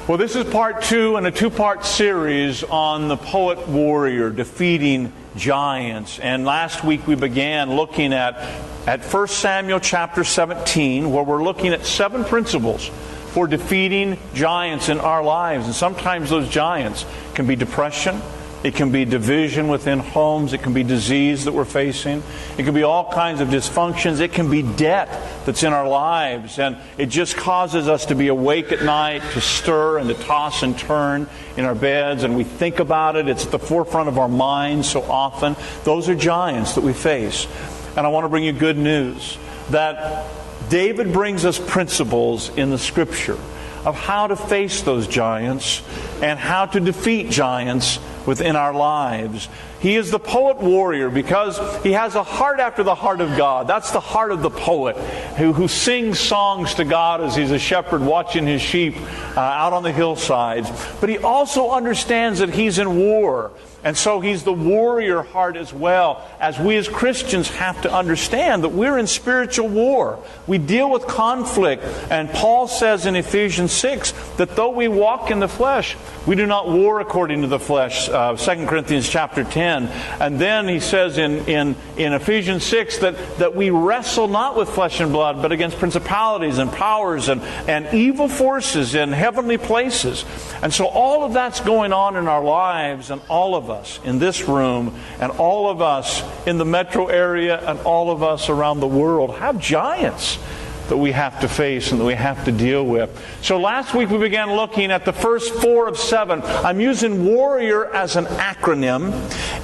Well, this is part 2 in a 2-part series on the poet warrior defeating giants. And last week we began looking at 1 Samuel chapter 17, where we're looking at 7 principles for defeating giants in our lives. And sometimes those giants can be depression. It can be division within homes. It can be disease that we're facing. It can be all kinds of dysfunctions. It can be debt that's in our lives. And it just causes us to be awake at night, to stir and to toss and turn in our beds. And we think about it. It's at the forefront of our minds so often. Those are giants that we face. And I want to bring you good news that David brings us principles in the Scripture of how to face those giants and how to defeat giants within our lives. He is the poet warrior because he has a heart after the heart of God. That's the heart of the poet who sings songs to God as he's a shepherd watching his sheep out on the hillsides. But he also understands that he's in war. And so he's the warrior heart as well, as we as Christians have to understand that we're in spiritual war. We deal with conflict. And Paul says in Ephesians 6 that though we walk in the flesh, we do not war according to the flesh. 2 Corinthians chapter 10. And then he says in Ephesians 6 that we wrestle not with flesh and blood, but against principalities and powers and evil forces in heavenly places. And so all of that's going on in our lives, and all of us in this room, and all of us in the metro area, and all of us around the world have giants that we have to face and that we have to deal with. So last week we began looking at the first 4 of 7. I'm using warrior as an acronym.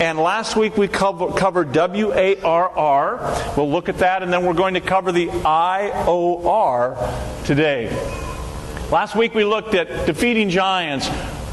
And last week we covered W-A-R-R. We'll look at that, and then we're going to cover the I-O-R today. Last week we looked at defeating giants.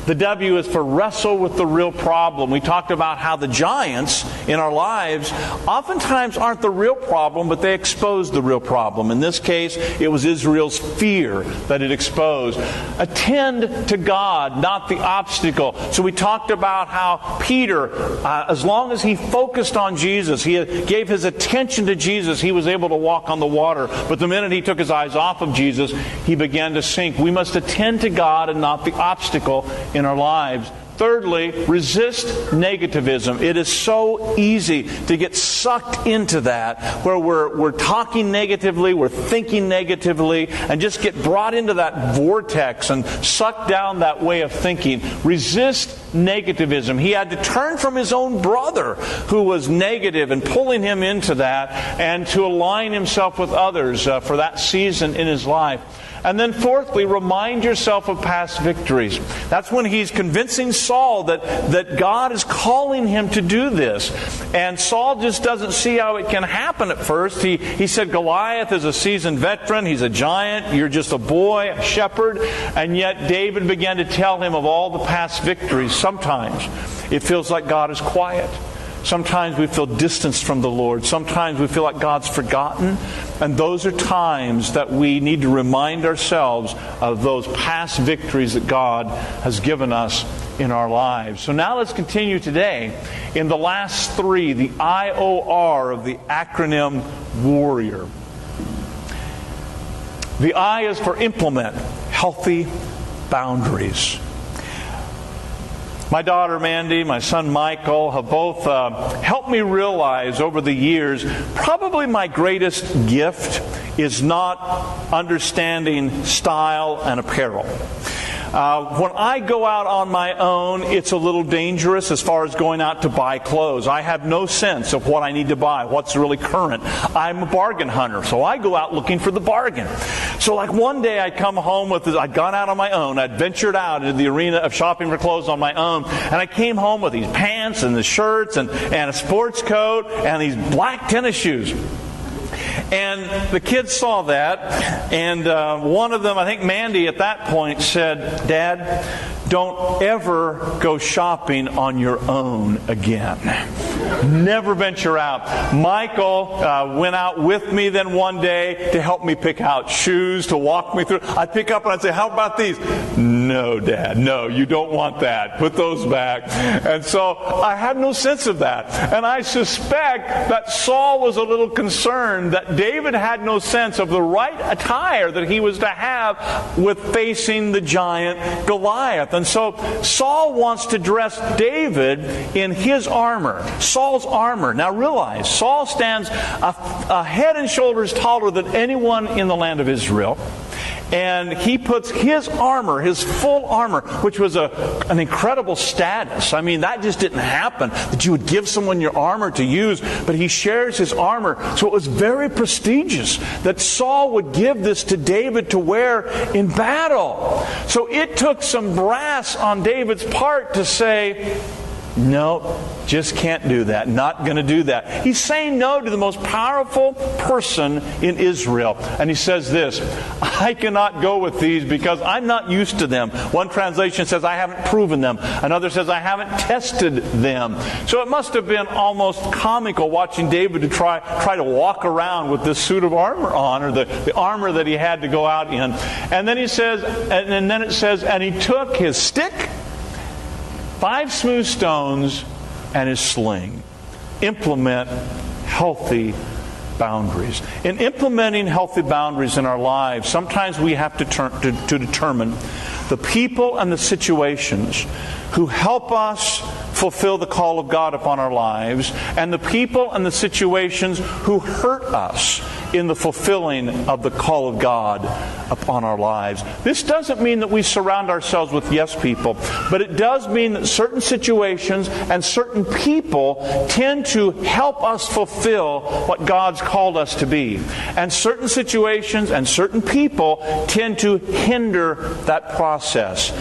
The W is for wrestle with the real problem. We talked about how the giants in our lives oftentimes aren't the real problem, but they expose the real problem. In this case, it was Israel's fear that it exposed. Attend to God, not the obstacle. So we talked about how Peter, as long as he focused on Jesus, he gave his attention to Jesus, he was able to walk on the water. But the minute he took his eyes off of Jesus, he began to sink. We must attend to God and not the obstacle in our lives. Thirdly, resist negativism. It is so easy to get sucked into that, where we're talking negatively, we're thinking negatively, and just get brought into that vortex and sucked down that way of thinking. Resist negativism. He had to turn from his own brother who was negative and pulling him into that, and to align himself with others for that season in his life. And then fourthly, remind yourself of past victories. That's when he's convincing Saul that God is calling him to do this. And Saul just doesn't see how it can happen at first. He said Goliath is a seasoned veteran. He's a giant. You're just a boy, a shepherd. And yet David began to tell him of all the past victories. Sometimes it feels like God is quiet. Sometimes we feel distanced from the Lord. Sometimes we feel like God's forgotten. And those are times that we need to remind ourselves of those past victories that God has given us in our lives. So now let's continue today in the last 3, the I-O-R of the acronym warrior. The I is for implement, healthy boundaries. My daughter Mandy, my son Michael have both helped me realize over the years, probably my greatest gift is not understanding style and apparel. When I go out on my own, it's a little dangerous as far as going out to buy clothes. I have no sense of what I need to buy, what's really current. I'm a bargain hunter, so I go out looking for the bargain. So like one day I'd come home with this, I'd gone out on my own, I'd ventured out into the arena of shopping for clothes on my own, and I came home with these pants and the shirts and a sports coat and these black tennis shoes. And the kids saw that, and one of them, I think Mandy at that point, said, "Dad, don't ever go shopping on your own again." never venture out. Michael went out with me then one day to help me pick out shoes, to walk me through. I'd pick up and I'd say, how about these? No, Dad, no, you don't want that. Put those back. And so I had no sense of that. And I suspect that Saul was a little concerned that David had no sense of the right attire that he was to have with facing the giant Goliath. And so Saul wants to dress David in his armor, Saul's armor. Now realize, Saul stands a head and shoulders taller than anyone in the land of Israel. And he puts his armor, his full armor, which was an incredible status. I mean, that just didn't happen, that you would give someone your armor to use, but he shares his armor. So it was very prestigious that Saul would give this to David to wear in battle. So it took some brass on David's part to say, no, just can't do that. Not going to do that. He's saying no to the most powerful person in Israel. And he says this, I cannot go with these because I'm not used to them. One translation says, I haven't proven them. Another says, I haven't tested them. So it must have been almost comical watching David to try to walk around with this suit of armor on, or the armor that he had to go out in. And then he says, and then it says, and he took his stick, 5 smooth stones, and his sling. Implement healthy boundaries. In implementing healthy boundaries in our lives, sometimes we have to determine the people and the situations who help us fulfill the call of God upon our lives, and the people and the situations who hurt us in the fulfilling of the call of God upon our lives. This doesn't mean that we surround ourselves with yes people, but it does mean that certain situations and certain people tend to help us fulfill what God's called us to be. And certain situations and certain people tend to hinder that process.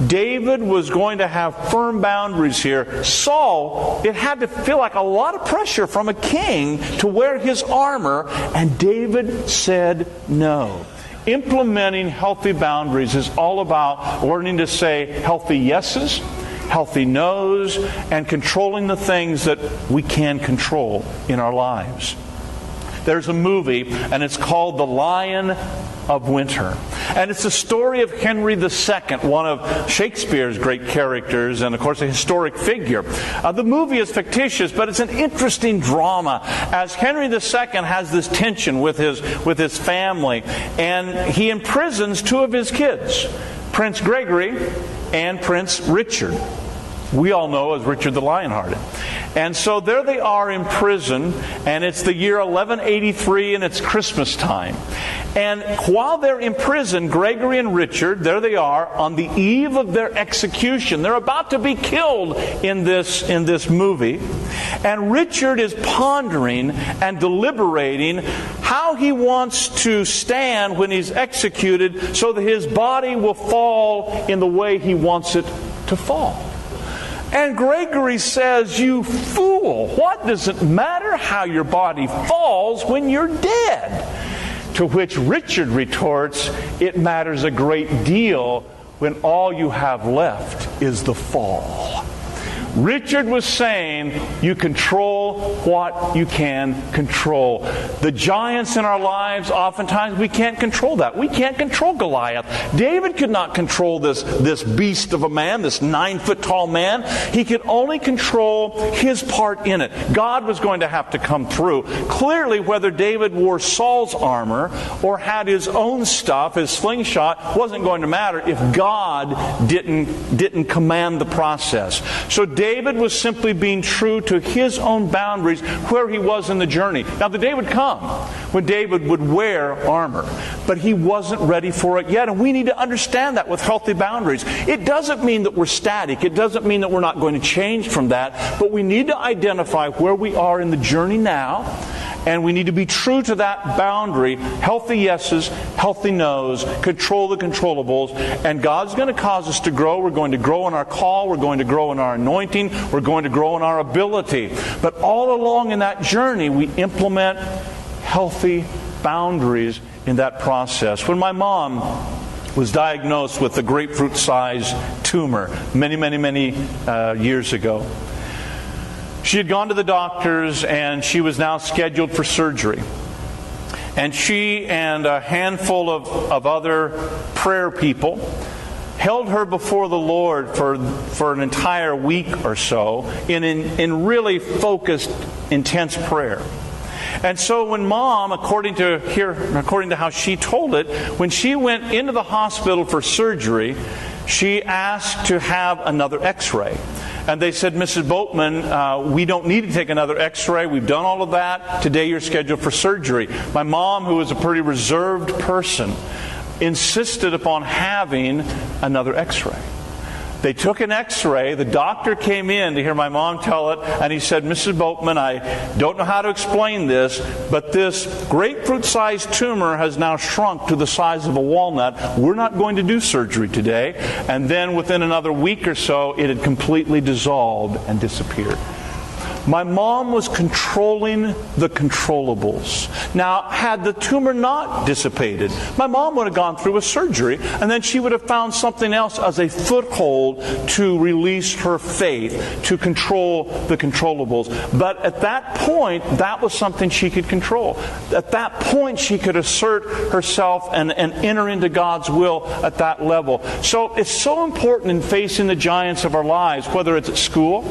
David was going to have firm boundaries here. Saul, it had to feel like a lot of pressure from a king to wear his armor, and David said no. Implementing healthy boundaries is all about learning to say healthy yeses, healthy no's, and controlling the things that we can control in our lives. There's a movie, and it's called The Lion of Winter. And it's the story of Henry II, one of Shakespeare's great characters, and of course a historic figure. The movie is fictitious, but it's an interesting drama, as Henry II has this tension with his family, and he imprisons 2 of his kids, Prince Gregory and Prince Richard. We all know as Richard the Lionhearted. And so there they are in prison, and it's the year 1183, and it's Christmas time. And while they're in prison, Gregory and Richard, there they are on the eve of their execution. They're about to be killed in this movie. And Richard is pondering and deliberating how he wants to stand when he's executed so that his body will fall in the way he wants it to fall. And Gregory says, you fool, what does it matter how your body falls when you're dead? To which Richard retorts, it matters a great deal when all you have left is the fall. Richard was saying, you control what you can control. The giants in our lives, oftentimes we can't control that. We can't control Goliath. David could not control this beast of a man, this 9-foot-tall man. He could only control his part in it. God was going to have to come through. Clearly, whether David wore Saul's armor or had his own stuff, his slingshot, wasn't going to matter if God didn't command the process. So David was simply being true to his own boundaries where he was in the journey. Now the day would come when David would wear armor, but he wasn't ready for it yet, and we need to understand that with healthy boundaries. It doesn't mean that we're static. It doesn't mean that we're not going to change from that, but we need to identify where we are in the journey now, and we need to be true to that boundary. Healthy yeses, healthy no's, control the controllables, and God's going to cause us to grow. We're going to grow in our call. We're going to grow in our anointing. We're going to grow in our ability. But all along in that journey, we implement healthy boundaries in that process. When my mom was diagnosed with a grapefruit-sized tumor many years ago, She had gone to the doctors, and she was now scheduled for surgery. And she and a handful of other prayer people held her before the Lord for an entire week or so in really focused, intense prayer. And so when Mom, according to how she told it, when she went into the hospital for surgery, she asked to have another x-ray. And they said, Mrs. Boatman, we don't need to take another x-ray. We've done all of that. Today you're scheduled for surgery. My mom, who was a pretty reserved person, insisted upon having another x-ray. They took an x-ray. The doctor came in to hear my mom tell it, and he said, Mrs. Boatman, I don't know how to explain this, but this grapefruit-sized tumor has now shrunk to the size of a walnut. We're not going to do surgery today. And then within another week or so, it had completely dissolved and disappeared. My mom was controlling the controllables. Now, had the tumor not dissipated, my mom would have gone through a surgery, and then she would have found something else as a foothold to release her faith, to control the controllables. But at that point, that was something she could control. At that point, she could assert herself and enter into God's will at that level. So it's so important in facing the giants of our lives, whether it's at school,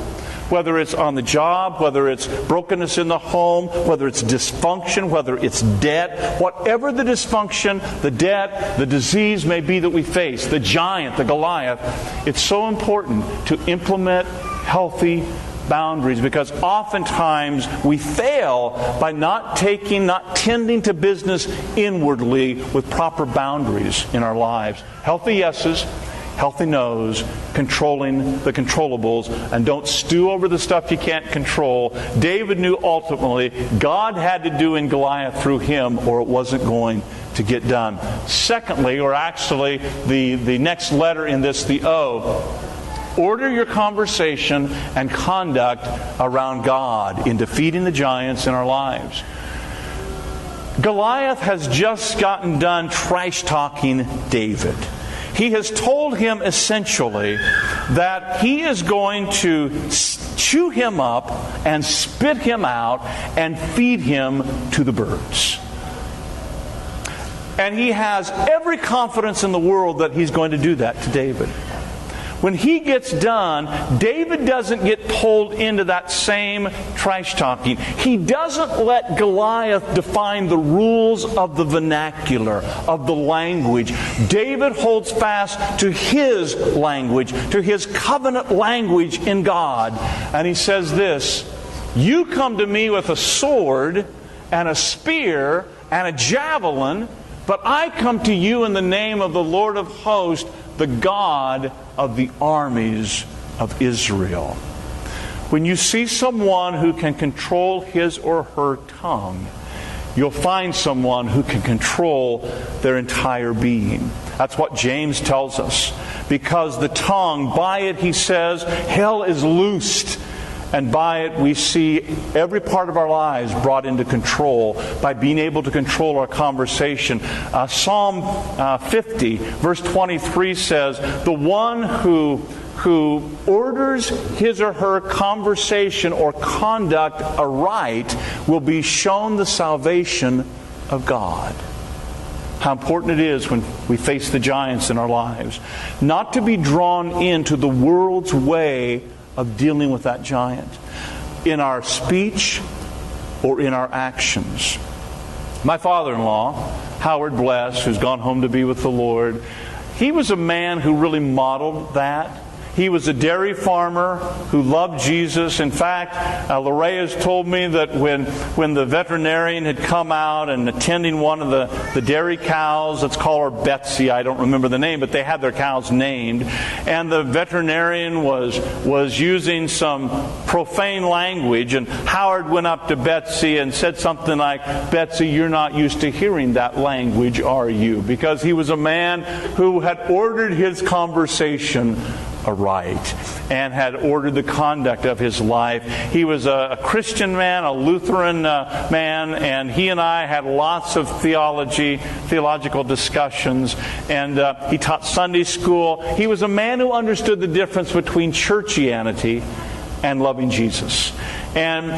whether it's on the job, whether it's brokenness in the home, whether it's dysfunction, whether it's debt, whatever the dysfunction, the debt, the disease may be that we face, the giant, the Goliath, it's so important to implement healthy boundaries, because oftentimes we fail by not tending to business inwardly with proper boundaries in our lives. Healthy yeses, healthy no's, controlling the controllables, and don't stew over the stuff you can't control. David knew ultimately God had to do in Goliath through him, or it wasn't going to get done. Secondly, or actually the next letter in this, the O, order your conversation and conduct around God in defeating the giants in our lives. Goliath has just gotten done trash-talking David. He has told him essentially that he is going to chew him up and spit him out and feed him to the birds. And he has every confidence in the world that he's going to do that to David. When he gets done, David doesn't get pulled into that same trash talking. He doesn't let Goliath define the rules of the vernacular, of the language. David holds fast to his language, to his covenant language in God. And he says this, you come to me with a sword and a spear and a javelin, but I come to you in the name of the Lord of hosts, the God of the armies of Israel. When you see someone who can control his or her tongue, you'll find someone who can control their entire being. That's what James tells us. Because the tongue, by it, he says, hell is loosed. And by it we see every part of our lives brought into control by being able to control our conversation. Psalm 50, verse 23 says, the one who orders his or her conversation or conduct aright will be shown the salvation of God. How important it is when we face the giants in our lives, not to be drawn into the world's way of dealing with that giant in our speech or in our actions. My father-in-law, Howard Bless, who's gone home to be with the Lord, he was a man who really modeled that. He was a dairy farmer who loved Jesus. In fact, Lorea's told me that when the veterinarian had come out and attending one of the dairy cows, let's call her Betsy, I don't remember the name, but they had their cows named, and the veterinarian was using some profane language, and Howard went up to Betsy and said something like, Betsy, you're not used to hearing that language, are you? Because he was a man who had ordered his conversation aright and had ordered the conduct of his life. He was a Christian man, a Lutheran man, and he and I had lots of theological discussions, and he taught Sunday school. He was a man who understood the difference between churchianity and loving Jesus. And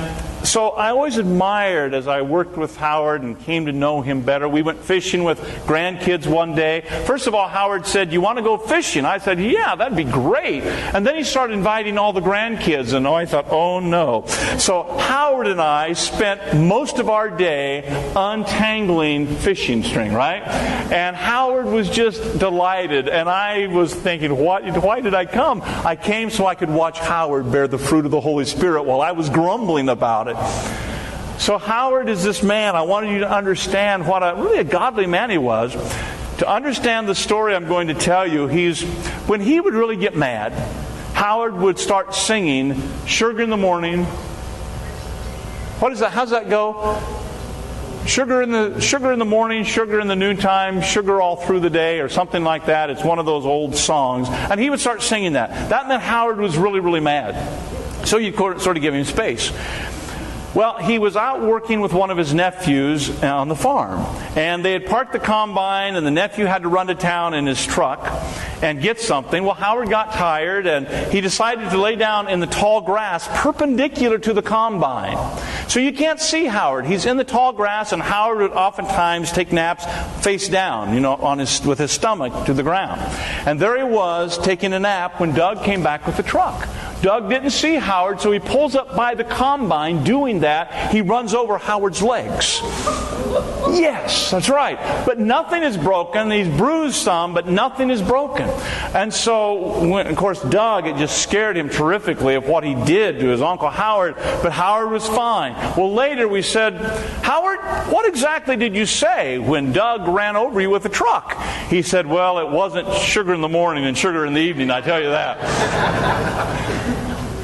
so I always admired as I worked with Howard and came to know him better. We went fishing with grandkids one day. First of all, Howard said, "You want to go fishing?" I said, "Yeah, that'd be great." And then he started inviting all the grandkids, and I thought, oh no. So Howard and I spent most of our day untangling fishing string, right? And Howard was just delighted, and I was thinking, why did I come? I came so I could watch Howard bear the fruit of the Holy Spirit while I was grumbling about it. So Howard is this man. I wanted you to understand what really a godly man he was. To understand the story I'm going to tell you, when he would really get mad, Howard would start singing "Sugar in the Morning." What is that? How's that go? Sugar in the morning, sugar in the noontime, sugar all through the day, or something like that. It's one of those old songs. And he would start singing that. That meant Howard was really, really mad. So you'd sort of give him space. Well, he was out working with one of his nephews on the farm. And they had parked the combine, and the nephew had to run to town in his truck and get something. Well, Howard got tired, and he decided to lay down in the tall grass perpendicular to the combine. So you can't see Howard. He's in the tall grass, and Howard would oftentimes take naps face down, with his stomach to the ground. And there he was, taking a nap, when Doug came back with the truck. Doug didn't see Howard, so he pulls up by the combine. Doing that, he runs over Howard's legs. Yes, that's right. But nothing is broken. He's bruised some, but nothing is broken. And so, of course, Doug, it just scared him terrifically of what he did to his Uncle Howard, but Howard was fine. Well, later we said, "Howard, what exactly did you say when Doug ran over you with the truck?" He said, "Well, it wasn't sugar in the morning and sugar in the evening, I tell you that."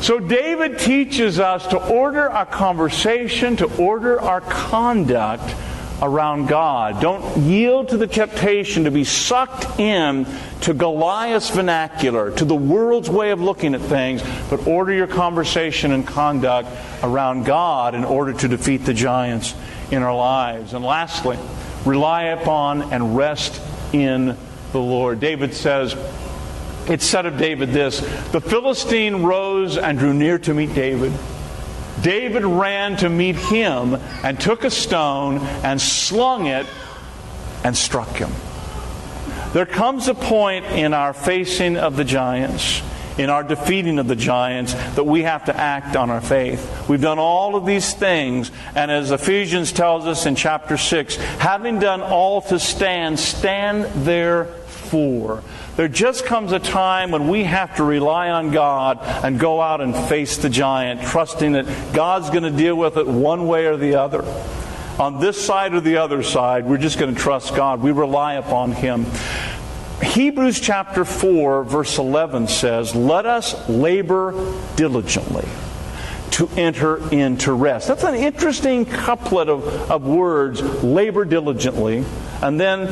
So David teaches us to order our conversation, to order our conduct around God. Don't yield to the temptation to be sucked in to Goliath's vernacular, to the world's way of looking at things, but order your conversation and conduct around God in order to defeat the giants in our lives. And lastly, rely upon and rest in the Lord. David says, it said of David this, "The Philistine rose and drew near to meet David. David ran to meet him and took a stone and slung it and struck him." There comes a point in our facing of the giants, in our defeating of the giants, that we have to act on our faith. We've done all of these things, and as Ephesians tells us in chapter 6, having done all to stand, stand therefore. There just comes a time when we have to rely on God and go out and face the giant, trusting that God's going to deal with it one way or the other. On this side or the other side, we're just going to trust God. We rely upon Him. Hebrews chapter 4, verse 11 says, "Let us labor diligently to enter into rest." That's an interesting couplet of words, labor diligently, and then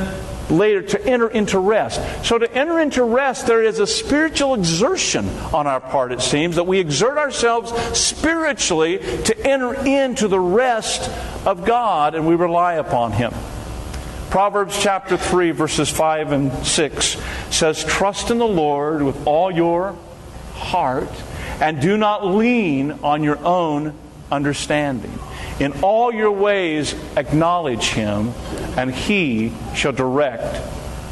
later to enter into rest. So to enter into rest, there is a spiritual exertion on our part, it seems, that we exert ourselves spiritually to enter into the rest of God, and we rely upon Him. Proverbs chapter 3, verses 5 and 6 says, "Trust in the Lord with all your heart, and do not lean on your own understanding. In all your ways acknowledge Him, and He shall direct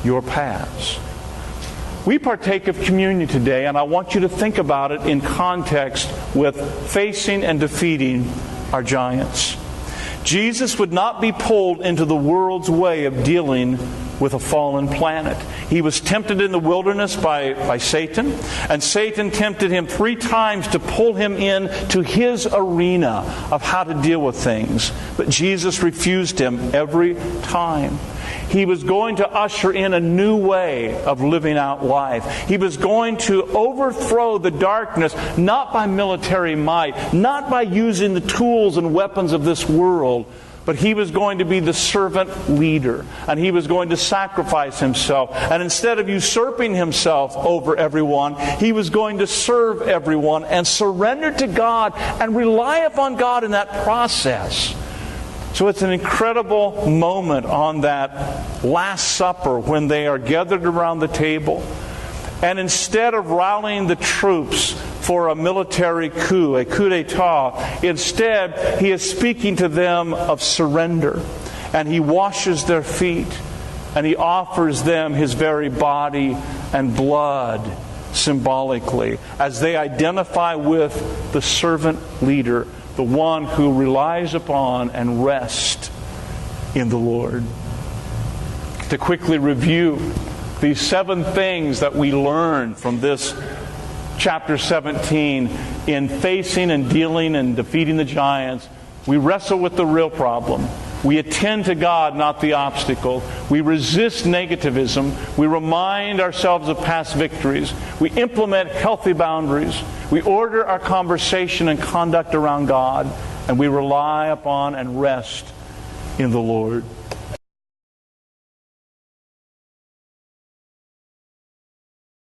your paths." We partake of communion today, and I want you to think about it in context with facing and defeating our giants. Jesus would not be pulled into the world's way of dealing with a fallen planet. He was tempted in the wilderness by Satan, and Satan tempted Him 3 times to pull Him into his arena of how to deal with things. But Jesus refused him every time. He was going to usher in a new way of living out life. He was going to overthrow the darkness, not by military might, not by using the tools and weapons of this world, but He was going to be the servant leader, and He was going to sacrifice Himself. And instead of usurping Himself over everyone, He was going to serve everyone and surrender to God and rely upon God in that process. So it's an incredible moment on that Last Supper when they are gathered around the table. And instead of rallying the troops for a military coup, a coup d'etat. Instead, he is speaking to them of surrender. And he washes their feet, and he offers them his very body and blood symbolically, as they identify with the servant leader, the one who relies upon and rests in the Lord. To quickly review these 7 things that we learn from this chapter 17 in facing and dealing and defeating the giants, we wrestle with the real problem. We attend to God, not the obstacle. We resist negativism. We remind ourselves of past victories. We implement healthy boundaries. We order our conversation and conduct around God. And we rely upon and rest in the Lord.